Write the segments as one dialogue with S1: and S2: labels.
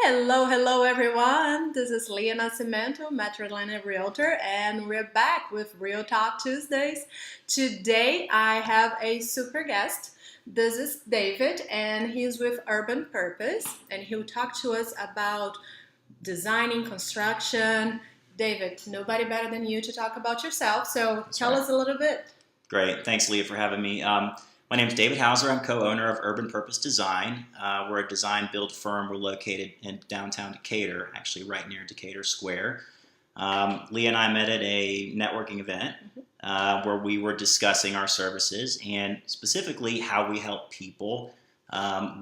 S1: Hello, hello everyone. This is Leah Nascimento, Metro Atlanta Realtor, and we're back with Real Talk Tuesdays. Today I have a super guest. This is David, and he's with Urban Purpose, and he'll talk to us about designing, construction. David, nobody better than you to talk about yourself, so
S2: That's
S1: tell
S2: right.
S1: us a little bit.
S2: Great. Thanks, Leah, for having me. My name is David Hauser. I'm co-owner of Urban Purpose Design. We're a design build firm. We're located in downtown Decatur, actually right near Decatur Square. Leah and I met at a networking event where we were discussing our services and specifically how we help people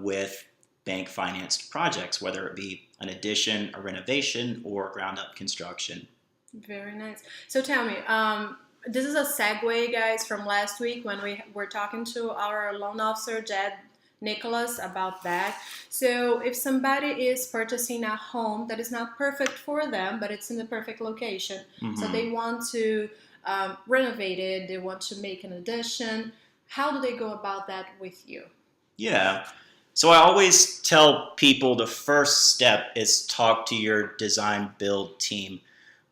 S2: with bank financed projects, whether it be an addition, a renovation, or ground up construction.
S1: Very nice. So tell me, this is a segue, guys, from last week when we were talking to our loan officer, Jed Nicholas, about that. So if somebody is purchasing a home that is not perfect for them, but it's in the perfect location, so they want to renovate it, they want to make an addition, how do they go about that with you?
S2: Yeah. So I always tell people the first step is talk to your design build team.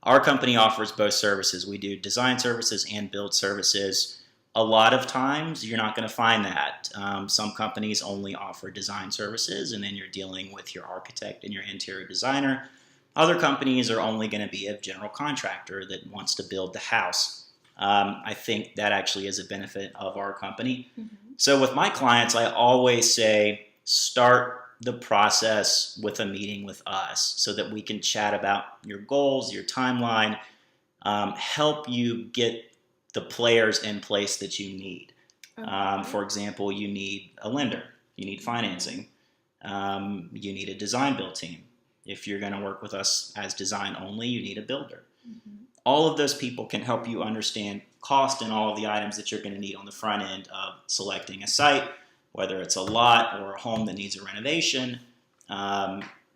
S2: Our company offers both services. We do design services and build services. A lot of times you're not going to find that. Some companies only offer design services and then you're dealing with your architect and your interior designer. Other companies are only going to be a general contractor that wants to build the house. I think that actually is a benefit of our company. So with my clients, I always say start the process with a meeting with us so that we can chat about your goals, your timeline, help you get the players in place that you need. For example, you need a lender, you need financing, you need a design build team. If you're going to work with us as design only, you need a builder. All of those people can help you understand cost and all of the items that you're going to need on the front end of selecting a site, whether it's a lot or a home that needs a renovation,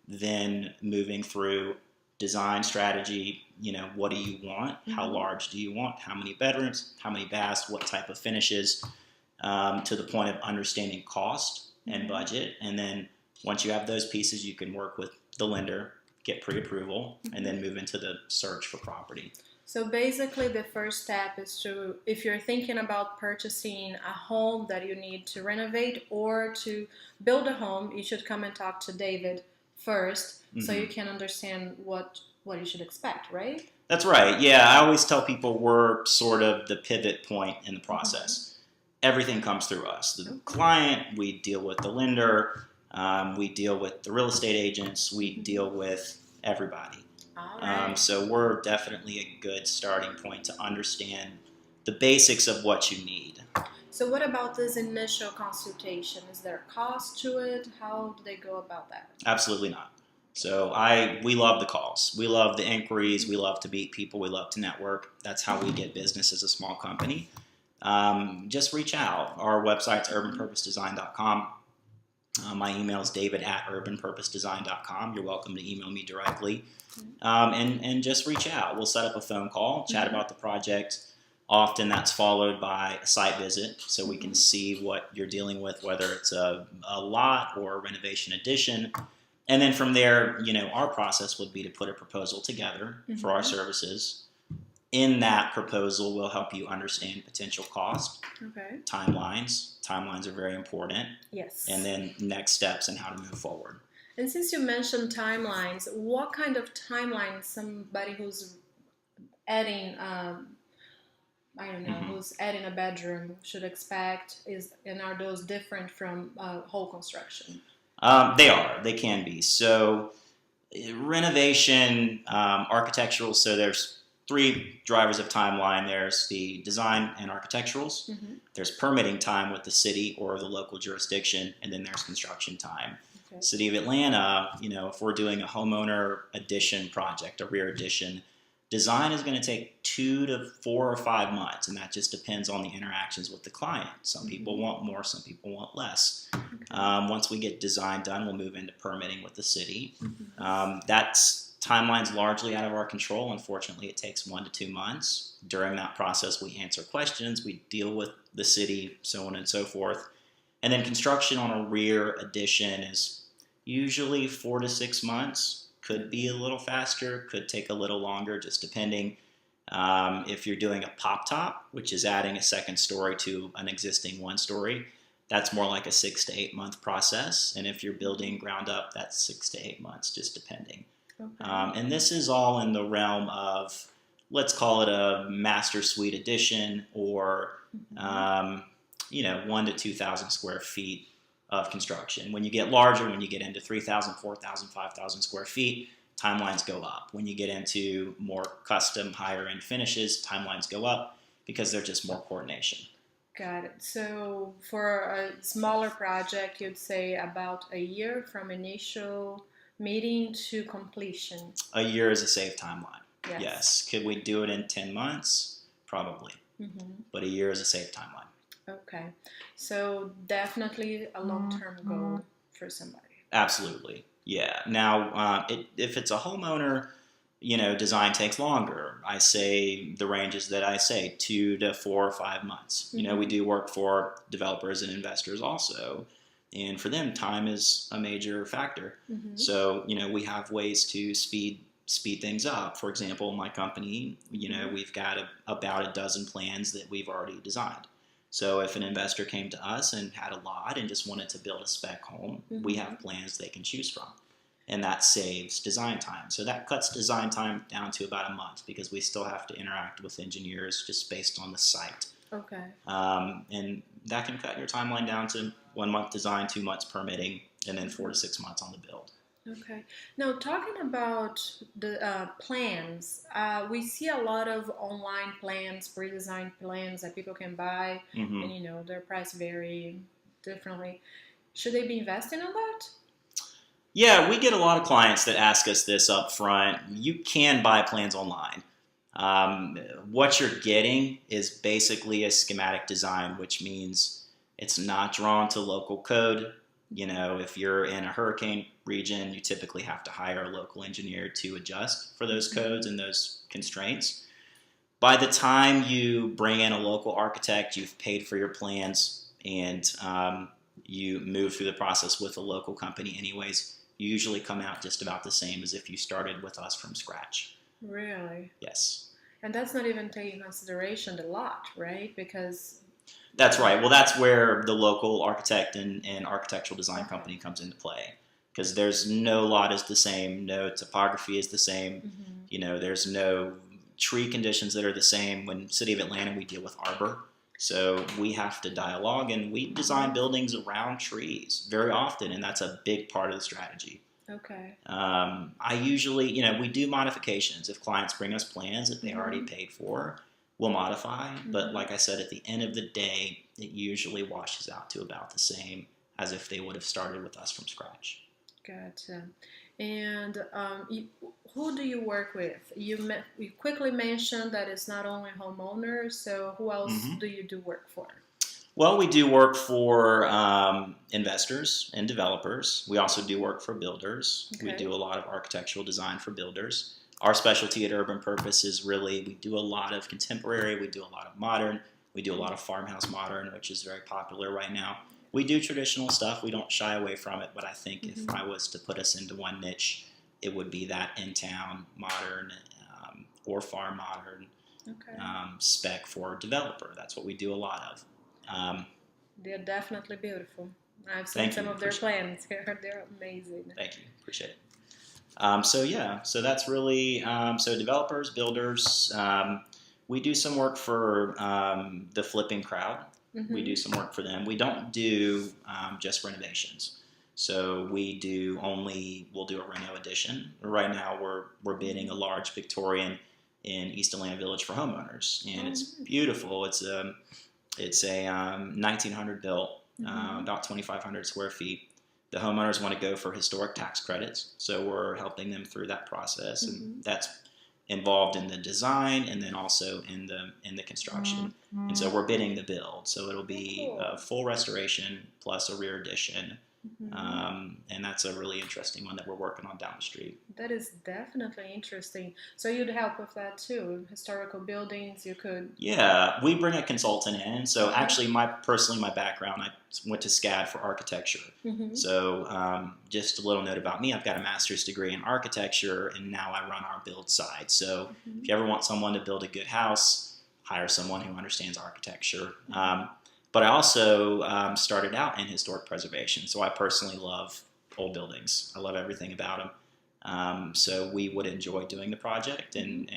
S2: then moving through design strategy, what do you want? How large do you want? How many bedrooms? How many baths? What type of finishes? To the point of understanding cost and budget. And then once you have those pieces, you can work with the lender, get pre-approval, and then move into the search for property.
S1: So basically the first step is to, if you're thinking about purchasing a home that you need to renovate or to build a home, you should come and talk to David first so you can understand what you should expect, right?
S2: That's right. Yeah, I always tell people we're sort of the pivot point in the process. Everything comes through us. The client, we deal with the lender, we deal with the real estate agents, we deal with everybody. So we're definitely a good starting point to understand the basics of what you need.
S1: So what about this initial consultation? Is there a cost to it? How do they go about that?
S2: Absolutely not. So we love the calls. We love the inquiries. We love to meet people. We love to network. That's how we get business as a small company. Just reach out. Our website's urbanpurposedesign.com. My email is david@urbanpurposedesign.com. You're welcome to email me directly. And just reach out. We'll set up a phone call, chat about the project. Often that's followed by a site visit so we can see what you're dealing with, whether it's a lot or a renovation addition. And then from there, our process would be to put a proposal together for our services. In that proposal, we'll help you understand potential cost, timelines. Timelines are very important.
S1: Yes.
S2: And then next steps and how to move forward.
S1: And since you mentioned timelines, what kind of timeline somebody who's adding, who's adding a bedroom should expect and are those different from whole construction?
S2: They can be. So renovation, architectural, so there's three drivers of timeline. There's the design and architecturals. There's permitting time with the city or the local jurisdiction, and then there's construction time. City of Atlanta, if we're doing a homeowner addition project, a rear addition, design is going to take 2 to 4 or 5 months, and that just depends on the interactions with the client. Some people want more, some people want less. Once we get design done, we'll move into permitting with the city. Timeline's largely out of our control. Unfortunately, it takes 1 to 2 months. During that process, we answer questions, we deal with the city, so on and so forth. And then construction on a rear addition is usually 4 to 6 months. Could be a little faster, could take a little longer, just depending. If you're doing a pop top, which is adding a second story to an existing one story, that's more like a 6 to 8 month process. And if you're building ground up, that's 6 to 8 months, just depending.
S1: Okay.
S2: And this is all in the realm of, let's call it a master suite addition, or 1 to 2,000 square feet of construction. When you get larger, when you get into 3,000, 4,000, 5,000 square feet, timelines go up. When you get into more custom, higher end finishes, timelines go up because there's just more coordination.
S1: Got it. So for a smaller project, you'd say about a year from initial meeting to completion.
S2: A year is a safe timeline.
S1: Yes.
S2: Yes. Could we do it in 10 months? Probably. But a year is a safe timeline.
S1: Okay. So definitely a long-term goal for somebody.
S2: Absolutely. Yeah. Now, if it's a homeowner, design takes longer. I say the ranges that I say, 2 to 4 or 5 months. We do work for developers and investors also. And for them, time is a major factor. So, we have ways to speed things up. For example, my company, we've got about a dozen plans that we've already designed. So if an investor came to us and had a lot and just wanted to build a spec home, we have plans they can choose from. And that saves design time. So that cuts design time down to about a month, because we still have to interact with engineers just based on the site.
S1: Okay.
S2: And that can cut your timeline down to 1 month design, 2 months permitting, and then 4 to 6 months on the build.
S1: Okay. Now, talking about the plans, we see a lot of online plans, pre-designed plans that people can buy, and their price vary differently. Should they be investing in that?
S2: Yeah, we get a lot of clients that ask us this up front. You can buy plans online. What you're getting is basically a schematic design, which means it's not drawn to local code. If you're in a hurricane region, you typically have to hire a local engineer to adjust for those codes and those constraints. By the time you bring in a local architect, you've paid for your plans, and you move through the process with a local company anyways, you usually come out just about the same as if you started with us from scratch.
S1: Really?
S2: Yes.
S1: And that's not even taking consideration the lot, right? Because...
S2: That's right. Well, that's where the local architect and architectural design company comes into play, because there's no lot is the same, no topography is the same. There's no tree conditions that are the same. When City of Atlanta, we deal with arbor, so we have to dialogue, and we design buildings around trees very often, and that's a big part of the strategy.
S1: Okay.
S2: I usually, we do modifications if clients bring us plans that they already paid for. We'll modify, but like I said, at the end of the day, it usually washes out to about the same as if they would have started with us from scratch.
S1: Gotcha. And who do you work with? You quickly mentioned that it's not only homeowners, so who else do you do work for?
S2: Well, we do work for investors and developers. We also do work for builders. Okay. We do a lot of architectural design for builders. Our specialty at Urban Purpose is really, we do a lot of contemporary, we do a lot of modern, we do a lot of farmhouse modern, which is very popular right now. We do traditional stuff, we don't shy away from it, but I think if I was to put us into one niche, it would be that in-town modern or farm modern spec for a developer. That's what we do a lot of.
S1: They're definitely beautiful. I've seen some of their plans. They're amazing.
S2: Thank you. Appreciate it. So that's really, so developers, builders, we do some work for the flipping crowd. We do some work for them. We don't do just renovations. So we'll do a reno addition. Right now we're bidding a large Victorian in East Atlanta Village for homeowners, and it's beautiful. It's a 1900 built, about 2,500 square feet. The homeowners want to go for historic tax credits, so we're helping them through that process, and that's involved in the design and then also in the construction. And so we're bidding the build, so it'll be a full restoration plus a rear addition And that's a really interesting one that we're working on down the street.
S1: That is definitely interesting. So you'd help with that too. Historical buildings, you could.
S2: Yeah, we bring a consultant in. So actually, my background, I went to SCAD for architecture. So just a little note about me: I've got a master's degree in architecture, and now I run our build side. So if you ever want someone to build a good house, hire someone who understands architecture. But I also started out in historic preservation, so I personally love old buildings. I love everything about them. So we would enjoy doing the project and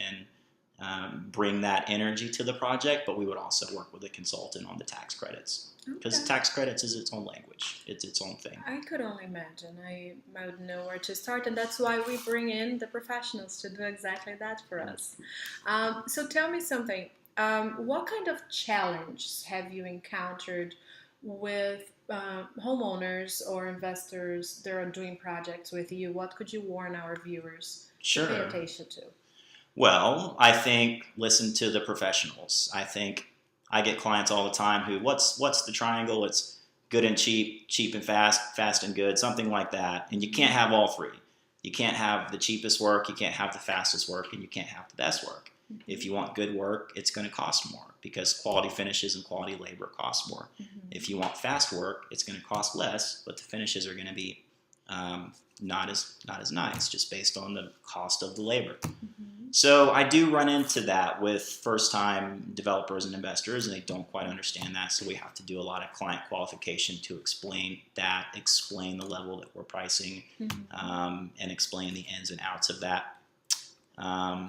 S2: bring that energy to the project, but we would also work with a consultant on the tax credits. Because tax credits is its own language. It's its own thing.
S1: I could only imagine. I would know where to start, and that's why we bring in the professionals to do exactly that for us. So tell me something. What kind of challenges have you encountered with homeowners or investors that are doing projects with you? What could you warn our viewers to pay attention to?
S2: Well, I think listen to the professionals. I think I get clients all the time who, what's the triangle? It's good and cheap, cheap and fast, fast and good, something like that. And you can't have all three. You can't have the cheapest work, you can't have the fastest work, and you can't have the best work. If you want good work, it's going to cost more because quality finishes and quality labor cost more. If you want fast work, it's going to cost less, but the finishes are going to be not as nice, just based on the cost of the labor. So I do run into that with first-time developers and investors, and they don't quite understand that. So we have to do a lot of client qualification to explain the level that we're pricing, and explain the ins and outs of that.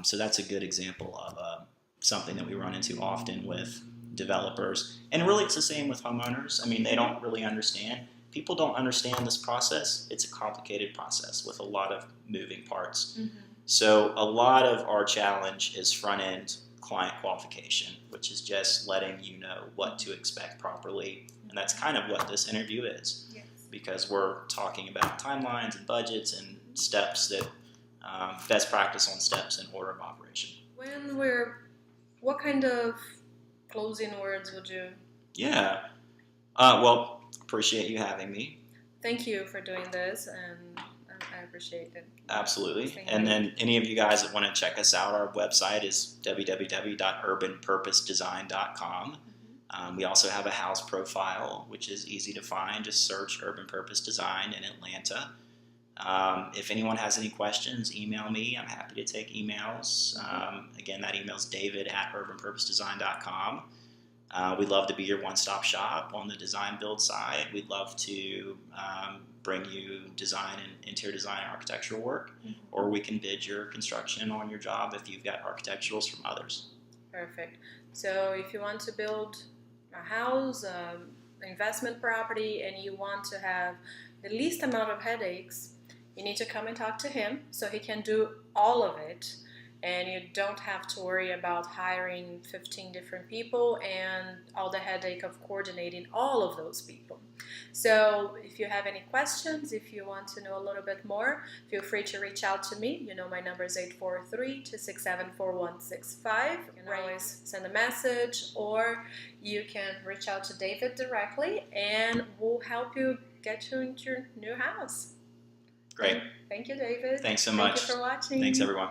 S2: So that's a good example of something that we run into often with developers. And really it's the same with homeowners. I mean, they don't really understand. People don't understand this process. It's a complicated process with a lot of moving parts. So a lot of our challenge is front-end client qualification, which is just letting you know what to expect properly. And that's kind of what this interview is, because we're talking about timelines and budgets and steps that best practice on steps and order of operation.
S1: What kind of closing words would you?
S2: Yeah. Well, appreciate you having me.
S1: Thank you for doing this, and I appreciate it.
S2: Absolutely. And then any of you guys that want to check us out, our website is www.urbanpurposedesign.com. We also have a house profile, which is easy to find. Just search Urban Purpose Design in Atlanta. If anyone has any questions, email me. I'm happy to take emails. Again, that email is david@urbanpurposedesign.com. We'd love to be your one-stop shop on the design build side. We'd love to bring you design and interior design and architectural work, or we can bid your construction on your job if you've got architecturals from others.
S1: Perfect. So if you want to build a house, investment property, and you want to have the least amount of headaches, you need to come and talk to him so he can do all of it, and you don't have to worry about hiring 15 different people and all the headache of coordinating all of those people. So if you have any questions, if you want to know a little bit more, feel free to reach out to me. You know my number is 843-267-4165. You can always send a message, or you can reach out to David directly, and we'll help you get you into your new house.
S2: Great.
S1: Thank you, David.
S2: Thanks so much.
S1: Thank you for watching.
S2: Thanks, everyone.